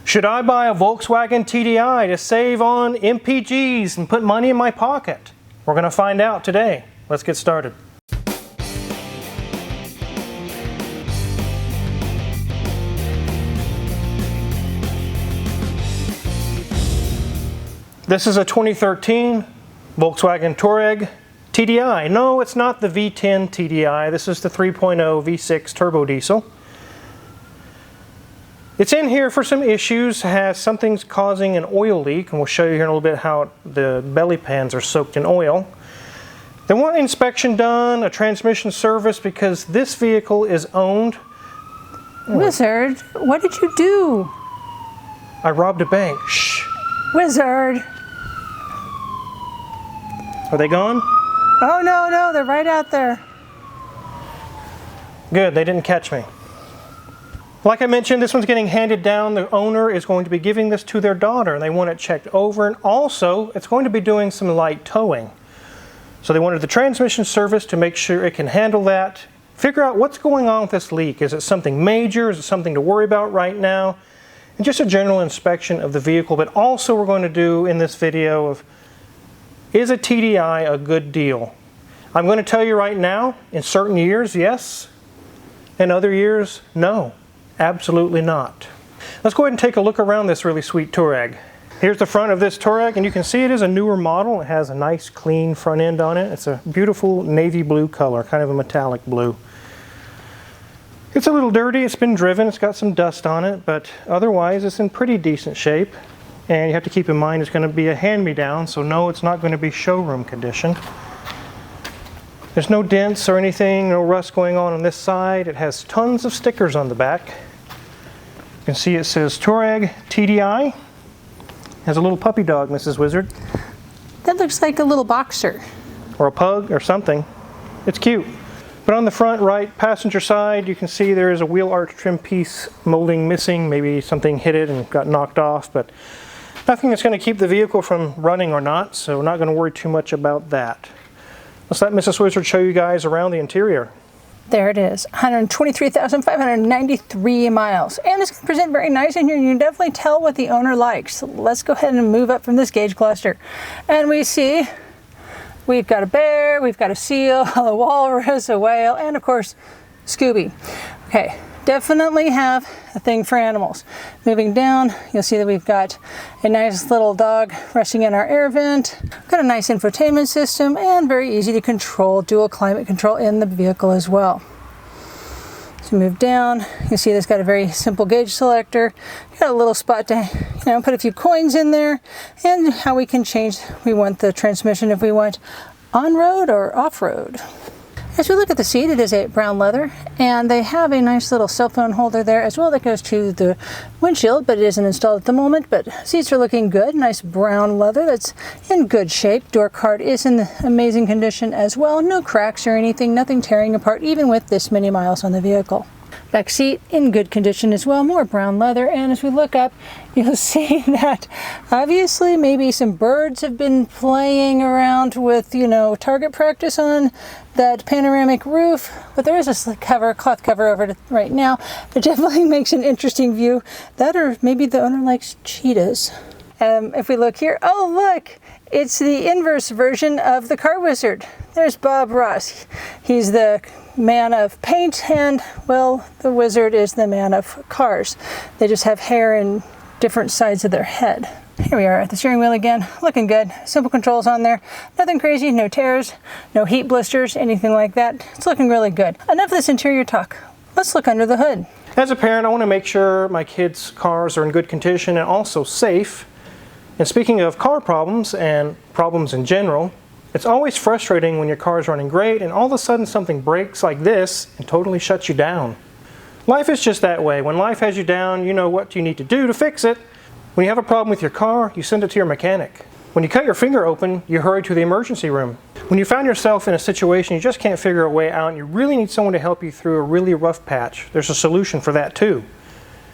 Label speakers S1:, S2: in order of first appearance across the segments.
S1: Should I buy a Volkswagen TDI to save on MPGs and put money in my pocket? We're going to find out today. Let's get started. This is a 2013 Volkswagen Touareg TDI. No, it's not the V10 TDI. This is the 3.0 V6 turbo diesel. It's in here for some issues. Something's causing an oil leak, and we'll show you here in a little bit how the belly pans are soaked in oil. They want an inspection done, a transmission service, because this vehicle is owned.
S2: Wizard, what did you do?
S1: I robbed a bank. Shh.
S2: Wizard.
S1: Are they gone?
S2: Oh, no, they're right out there.
S1: Good, they didn't catch me. Like I mentioned, this one's getting handed down. The owner is going to be giving this to their daughter, and they want it checked over, and also it's going to be doing some light towing. So they wanted the transmission service to make sure it can handle that, figure out what's going on with this leak. Is it something major? Is it something to worry about right now? And just a general inspection of the vehicle, but also we're going to do in this video of, is a TDI a good deal? I'm going to tell you right now, in certain years, yes. In other years, no. Absolutely not. Let's go ahead and take a look around this really sweet Touareg. Here's the front of this Touareg, and you can see it is a newer model. It has a nice clean front end on it. It's a beautiful navy blue color, kind of a metallic blue. It's a little dirty. It's been driven. It's got some dust on it, but otherwise it's in pretty decent shape. And you have to keep in mind it's going to be a hand-me-down, so no, it's not going to be showroom condition. There's no dents or anything, no rust going on this side. It has tons of stickers on the back. You can see it says Touareg TDI. Has a little puppy dog, Mrs. Wizard.
S2: That looks like a little boxer.
S1: Or a pug or something. It's cute. But on the front right passenger side, you can see there is a wheel arch trim piece molding missing. Maybe something hit it and got knocked off, but nothing that's going to keep the vehicle from running or not, so we're not going to worry too much about that. Let's let Mrs. Wizard show you guys around the interior.
S2: There it is, 123,593 miles. And it's going to present very nice in here. You can definitely tell what the owner likes. So let's go ahead and move up from this gauge cluster. And we see we've got a bear, we've got a seal, a walrus, a whale, and of course, Scooby. Okay. Definitely have a thing for animals. Moving down, you'll see that we've got a nice little dog resting in our air vent. Got a nice infotainment system and very easy to control, dual climate control in the vehicle as well. So move down, you'll see this got a very simple gauge selector. Got a little spot to put a few coins in there, and how we can change. We want the transmission if we want on-road or off-road. As we look at the seat, it is a brown leather, and they have a nice little cell phone holder there as well that goes to the windshield, but it isn't installed at the moment. But seats are looking good. Nice brown leather that's in good shape. Door card is in amazing condition as well. No cracks or anything, nothing tearing apart, even with this many miles on the vehicle. Back seat in good condition as well, more brown leather, and as we look up, you'll see that obviously maybe some birds have been playing around with, target practice on that panoramic roof, but there is a cloth cover over it right now. It definitely makes an interesting view. That, or maybe the owner likes cheetahs. If we look here, oh look, it's the inverse version of the Car Wizard. There's Bob Ross. He's the man of paint, and well, the wizard is the man of cars. They just have hair in different sides of their head. Here we are at the steering wheel again, looking good. Simple controls on there, nothing crazy, no tears, no heat blisters, anything like that. It's looking really good. Enough of this interior talk. Let's look under the hood.
S1: As a parent, I want to make sure my kids' cars are in good condition and also safe. And speaking of car problems and problems in general, it's always frustrating when your car is running great and all of a sudden something breaks like this and totally shuts you down. Life is just that way. When life has you down, you know what you need to do to fix it. When you have a problem with your car, you send it to your mechanic. When you cut your finger open, you hurry to the emergency room. When you found yourself in a situation you just can't figure a way out and you really need someone to help you through a really rough patch, there's a solution for that too.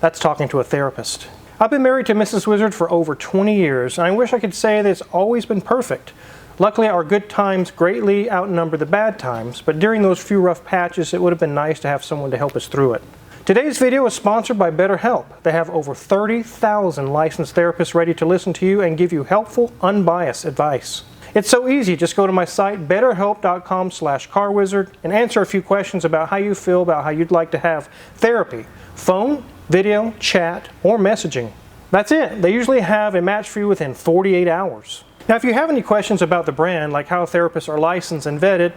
S1: That's talking to a therapist. I've been married to Mrs. Wizard for over 20 years, and I wish I could say that it's always been perfect. Luckily, our good times greatly outnumber the bad times, but during those few rough patches, it would have been nice to have someone to help us through it. Today's video is sponsored by BetterHelp. They have over 30,000 licensed therapists ready to listen to you and give you helpful, unbiased advice. It's so easy. Just go to my site, betterhelp.com/carwizard, and answer a few questions about how you feel about how you'd like to have therapy. Phone, video, chat, or messaging. That's it. They usually have a match for you within 48 hours. Now, if you have any questions about the brand, like how therapists are licensed and vetted,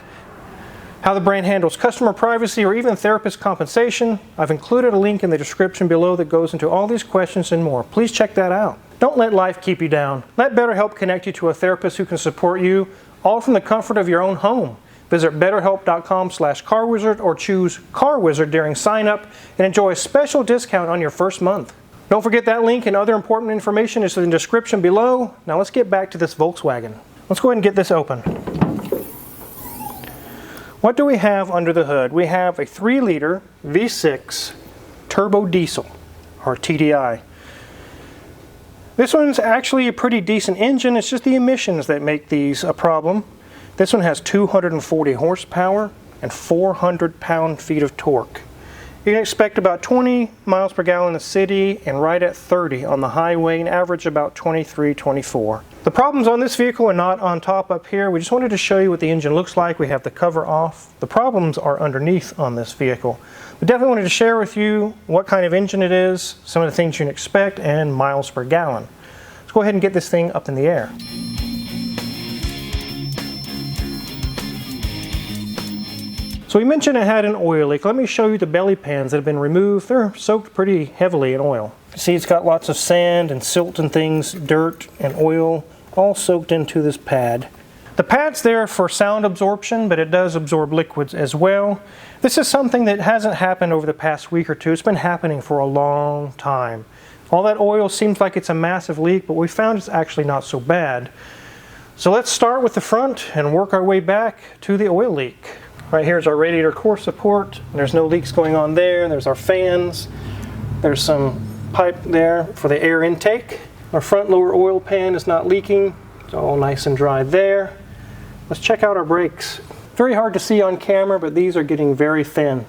S1: how the brand handles customer privacy, or even therapist compensation, I've included a link in the description below that goes into all these questions and more. Please check that out. Don't let life keep you down. Let BetterHelp connect you to a therapist who can support you, all from the comfort of your own home. Visit betterhelp.com/carwizard or choose CarWizard during sign up and enjoy a special discount on your first month. Don't forget that link and other important information is in the description below. Now let's get back to this Volkswagen. Let's go ahead and get this open. What do we have under the hood? We have a 3-liter V6 turbo diesel, or TDI. This one's actually a pretty decent engine. It's just the emissions that make these a problem. This one has 240 horsepower and 400 pound-feet of torque. You can expect about 20 miles per gallon in the city and right at 30 on the highway, and average about 23, 24. The problems on this vehicle are not on top up here. We just wanted to show you what the engine looks like. We have the cover off. The problems are underneath on this vehicle. We definitely wanted to share with you what kind of engine it is, some of the things you can expect, and miles per gallon. Let's go ahead and get this thing up in the air. So we mentioned it had an oil leak. Let me show you the belly pans that have been removed. They're soaked pretty heavily in oil. You see it's got lots of sand and silt and things, dirt and oil, all soaked into this pad. The pad's there for sound absorption, but it does absorb liquids as well. This is something that hasn't happened over the past week or two. It's been happening for a long time. All that oil seems like it's a massive leak, but we found it's actually not so bad. So let's start with the front and work our way back to the oil leak. Right here is our radiator core support. There's no leaks going on there. There's our fans. There's some pipe there for the air intake. Our front lower oil pan is not leaking. It's all nice and dry there. Let's check out our brakes. Very hard to see on camera, but these are getting very thin.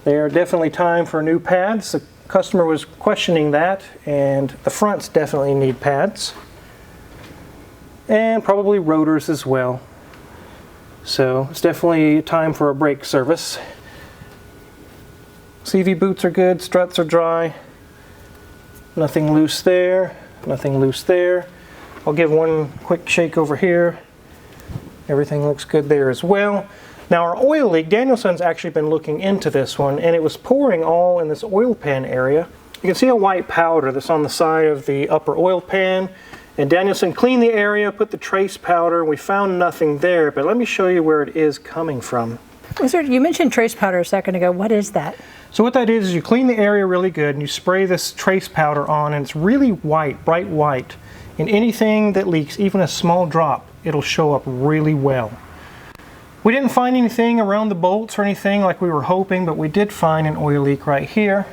S1: They are definitely time for new pads. The customer was questioning that, and the fronts definitely need pads. And probably rotors as well. So it's definitely time for a brake service. CV boots are good, struts are dry. Nothing loose there, nothing loose there. I'll give one quick shake over here. Everything looks good there as well. Now our oil leak, Danielson's actually been looking into this one, and it was pouring all in this oil pan area. You can see a white powder that's on the side of the upper oil pan. And Danielson cleaned the area, put the trace powder, and we found nothing there, but let me show you where it is coming from.
S2: Wizard, you mentioned trace powder a second ago. What is that?
S1: So what that is you clean the area really good, and you spray this trace powder on, and it's really white, bright white. And anything that leaks, even a small drop, it'll show up really well. We didn't find anything around the bolts or anything like we were hoping, but we did find an oil leak right here.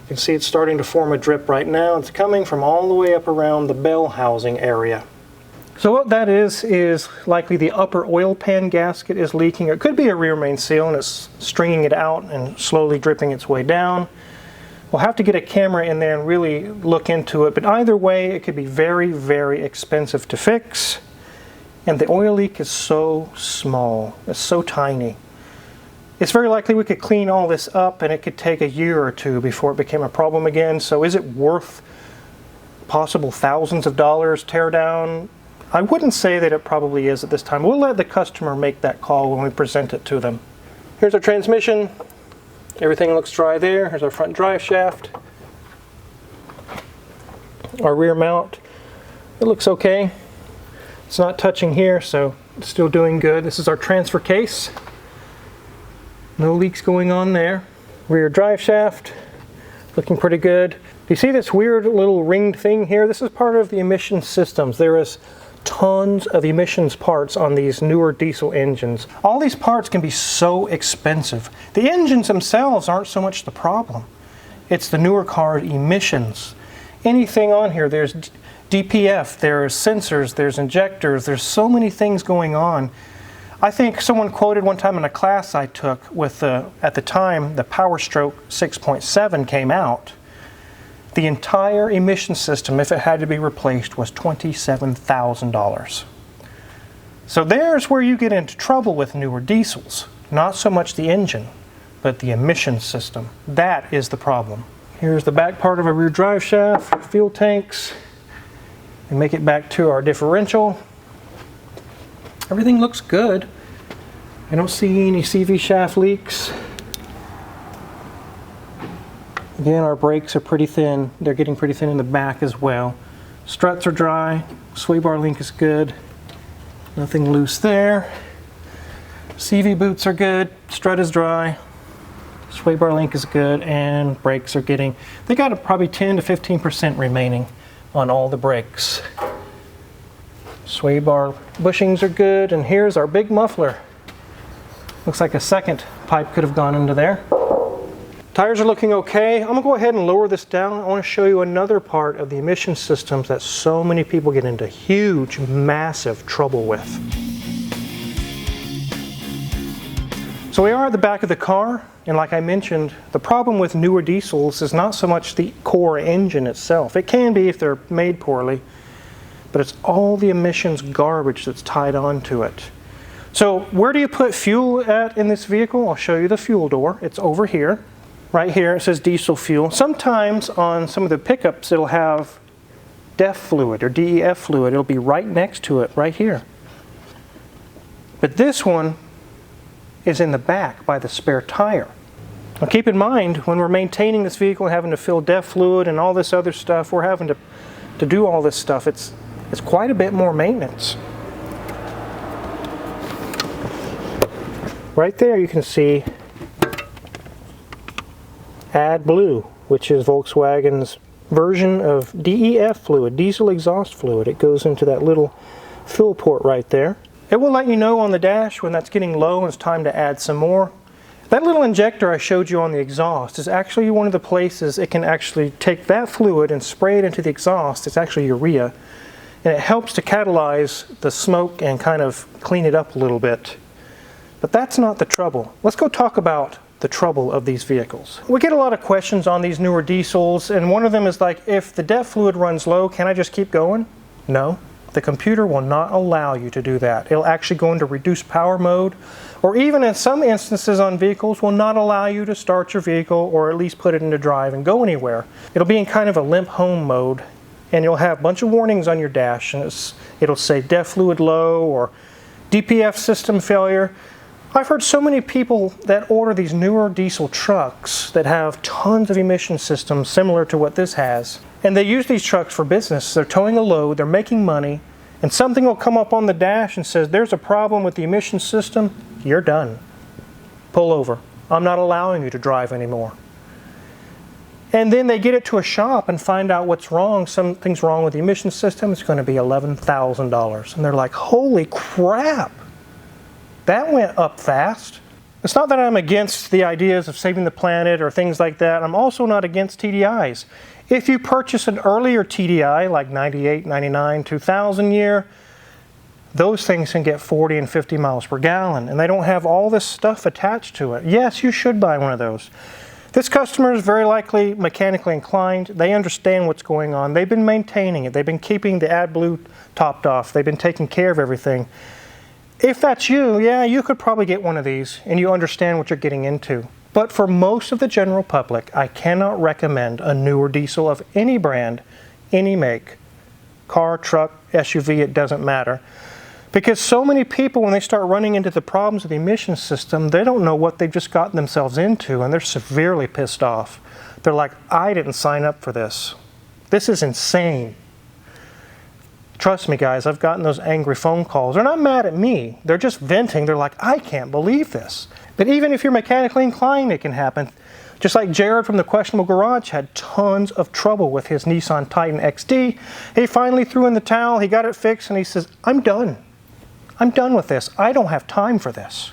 S1: You can see it's starting to form a drip right now. It's coming from all the way up around the bell housing area. So what that is likely the upper oil pan gasket is leaking. It could be a rear main seal and it's stringing it out and slowly dripping its way down. We'll have to get a camera in there and really look into it, but either way it could be very, very expensive to fix. And the oil leak is so small, it's so tiny. It's very likely we could clean all this up and it could take a year or two before it became a problem again. So is it worth possible thousands of dollars tear down? I wouldn't say that it probably is at this time. We'll let the customer make that call when we present it to them. Here's our transmission. Everything looks dry there. Here's our front drive shaft. Our rear mount, it looks okay. It's not touching here, so it's still doing good. This is our transfer case. No leaks going on there. Rear drive shaft, looking pretty good. You see this weird little ringed thing here? This is part of the emission systems. There is tons of emissions parts on these newer diesel engines. All these parts can be so expensive. The engines themselves aren't so much the problem. It's the newer car emissions. Anything on here, there's DPF, there's sensors, there's injectors, there's so many things going on. I think someone quoted one time in a class I took with at the time the Power Stroke 6.7 came out. The entire emission system, if it had to be replaced, was $27,000. So there's where you get into trouble with newer diesels. Not so much the engine, but the emission system. That is the problem. Here's the back part of a rear drive shaft, fuel tanks, and make it back to our differential. Everything looks good. I don't see any CV shaft leaks. Again, our brakes are pretty thin. They're getting pretty thin in the back as well. Struts are dry. Sway bar link is good. Nothing loose there. CV boots are good. Strut is dry. Sway bar link is good. And brakes are getting, they got probably 10 to 15% remaining on all the brakes. Sway bar bushings are good. And here's our big muffler. Looks like a second pipe could have gone into there. Tires are looking okay. I'm going to go ahead and lower this down. I want to show you another part of the emission systems that so many people get into huge, massive trouble with. So we are at the back of the car, and like I mentioned, the problem with newer diesels is not so much the core engine itself. It can be if they're made poorly, but it's all the emissions garbage that's tied onto it. So where do you put fuel at in this vehicle? I'll show you the fuel door. It's over here. Right here it says diesel fuel. Sometimes on some of the pickups it'll have DEF fluid or DEF fluid. It'll be right next to it, right here. But this one is in the back by the spare tire. Now keep in mind, when we're maintaining this vehicle and having to fill DEF fluid and all this other stuff, we're having to do all this stuff. It's quite a bit more maintenance. Right there you can see AdBlue, which is Volkswagen's version of DEF fluid, diesel exhaust fluid. It goes into that little fill port right there. It will let you know on the dash when that's getting low and it's time to add some more. That little injector I showed you on the exhaust is actually one of the places it can actually take that fluid and spray it into the exhaust. It's actually urea, and it helps to catalyze the smoke and kind of clean it up a little bit. But that's not the trouble. Let's go talk about the trouble of these vehicles. We get a lot of questions on these newer diesels, and one of them is like, if the DEF fluid runs low, can I just keep going? No, the computer will not allow you to do that. It'll actually go into reduced power mode, or even in some instances on vehicles will not allow you to start your vehicle or at least put it into drive and go anywhere. It'll be in kind of a limp home mode, and you'll have a bunch of warnings on your dash, and it'll say DEF fluid low or DPF system failure. I've heard so many people that order these newer diesel trucks that have tons of emission systems similar to what this has. And they use these trucks for business. They're towing a load, they're making money, and something will come up on the dash and says, there's a problem with the emission system, you're done. Pull over. I'm not allowing you to drive anymore. And then they get it to a shop and find out what's wrong. Something's wrong with the emission system. It's going to be $11,000. And they're like, holy crap. That went up fast. It's not that I'm against the ideas of saving the planet or things like that. I'm also not against TDIs. If you purchase an earlier TDI, like 98, 99, 2000 year, those things can get 40 and 50 miles per gallon, and they don't have all this stuff attached to it. Yes, you should buy one of those. This customer is very likely mechanically inclined. They understand what's going on. They've been maintaining it. They've been keeping the AdBlue topped off. They've been taking care of everything. If that's you, yeah, you could probably get one of these and you understand what you're getting into. But for most of the general public, I cannot recommend a newer diesel of any brand, any make. Car, truck, SUV, it doesn't matter. Because so many people, when they start running into the problems of the emission system, they don't know what they've just gotten themselves into, and they're severely pissed off. They're like, I didn't sign up for this. This is insane. Trust me, guys, I've gotten those angry phone calls. They're not mad at me. They're just venting. They're like, I can't believe this. But even if you're mechanically inclined, it can happen. Just like Jared from the Questionable Garage had tons of trouble with his Nissan Titan XD. He finally threw in the towel. He got it fixed, and he says, I'm done. I'm done with this. I don't have time for this.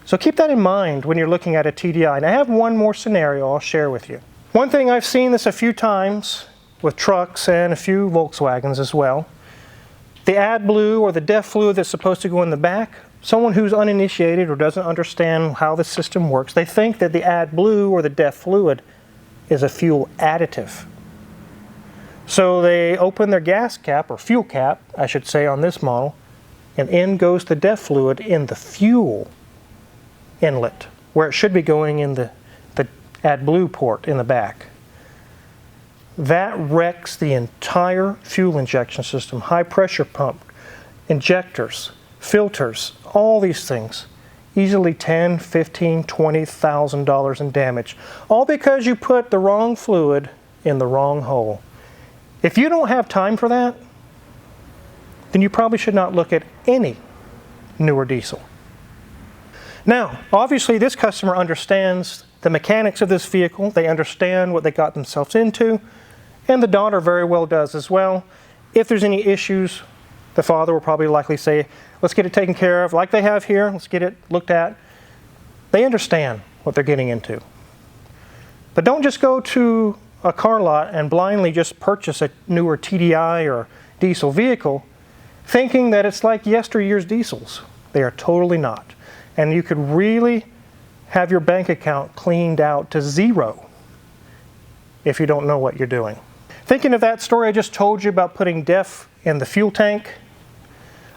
S1: So keep that in mind when you're looking at a TDI. And I have one more scenario I'll share with you. One thing, I've seen this a few times with trucks and a few Volkswagens as well. The AdBlue or the DEF fluid that's supposed to go in the back, someone who's uninitiated or doesn't understand how the system works, they think that the AdBlue or the DEF fluid is a fuel additive. So they open their gas cap, or fuel cap, I should say, on this model, and in goes the DEF fluid in the fuel inlet, where it should be going in the AdBlue port in the back. That wrecks the entire fuel injection system, high pressure pump, injectors, filters, all these things. Easily $10,000, $15,000, $20,000 in damage. All because you put the wrong fluid in the wrong hole. If you don't have time for that, then you probably should not look at any newer diesel. Now, obviously this customer understands the mechanics of this vehicle. They understand what they got themselves into, and the daughter very well does as well. If there's any issues, the father will probably likely say, let's get it taken care of like they have here. Let's get it looked at. They understand what they're getting into. But don't just go to a car lot and blindly just purchase a newer TDI or diesel vehicle thinking that it's like yesteryear's diesels. They are totally not. And you could really have your bank account cleaned out to zero if you don't know what you're doing. Thinking of that story I just told you about putting DEF in the fuel tank,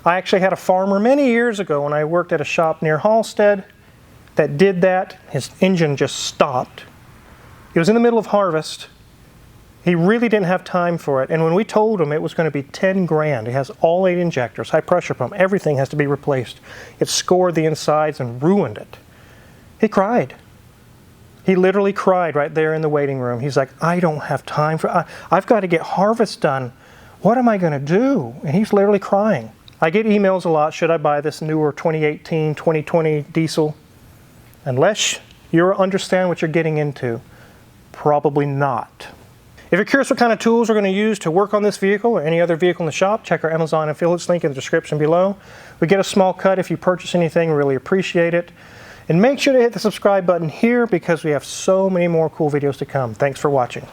S1: I actually had a farmer many years ago when I worked at a shop near Halstead that did that. His engine just stopped. It was in the middle of harvest. He really didn't have time for it. And when we told him it was going to be 10 grand, it has all 8 injectors, high pressure pump, everything has to be replaced. It scored the insides and ruined it. He cried. He literally cried right there in the waiting room. He's like, I don't have time for, I've got to get harvest done. What am I going to do? And he's literally crying. I get emails a lot, should I buy this newer 2018, 2020 diesel? Unless you understand what you're getting into, probably not. If you're curious what kind of tools we're going to use to work on this vehicle or any other vehicle in the shop, check our Amazon affiliates link in the description below. We get a small cut if you purchase anything, we really appreciate it. And make sure to hit the subscribe button here because we have so many more cool videos to come. Thanks for watching.